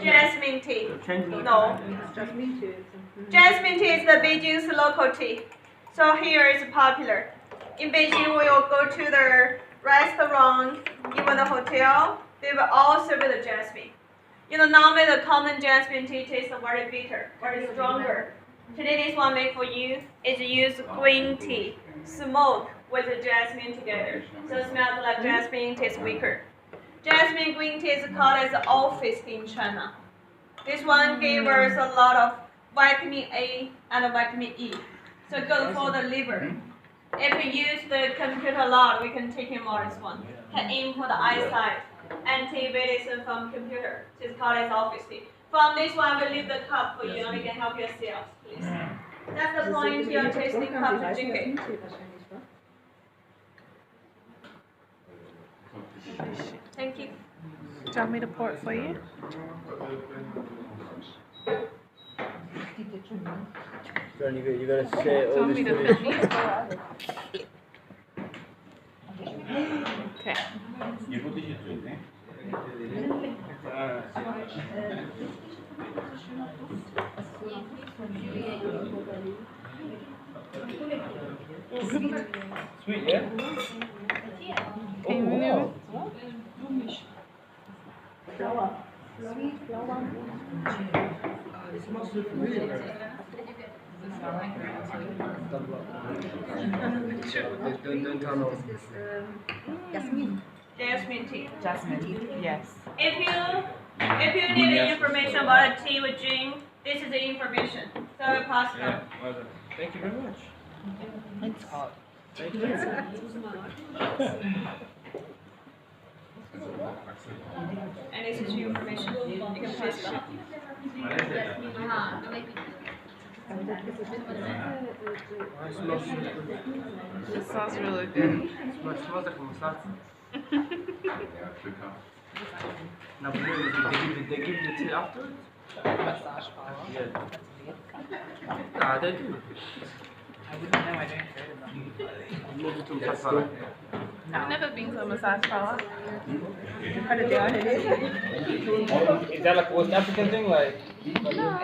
Jasmine tea. No. Jasmine tea. Jasmine tea is the Beijing's local tea. So here is popular. In Beijing, we will go to the restaurant, even the hotel, they will all serve the jasmine. Normally the common jasmine tea tastes very bitter, very stronger. Today this one made for you is use green tea, smoke with the jasmine together. So it smells like jasmine, tastes weaker. Jasmine green tea is called as office tea in China. This one gave us a lot of vitamin A and vitamin E. So good for the liver. If we use the computer a lot, we can take in more this one. Can input the eyesight, anti-medicine from computer. It's called as office tea. From this one, we leave the cup for you, and we can help yourself, please. That's the point you're tasting cup to drink it. Thank you. Do you want me to pour it for you? John, you gotta say Do you all want me this to footage. film you? Okay. Sweet, yeah? Oh, wow. Sweet flower. It smells so familiar. Don't turn off. Jasmine. Jasmine tea. Jasmine, yes. If you need any information about a tea with drink, this is the information. So we pass it on. Well done. Thank you very much. It's hot. Thank you. And this is your information. You can pass it on. It smells so good. It smells really good. It smells like a massage. Now, they give you the tea afterwards? Massage parlor. Yeah. Nah, they do. I wouldn't know, I don't go to them. Maybe to massage parlor. I've never been to a massage parlor. Is that like a West African thing? Like, No,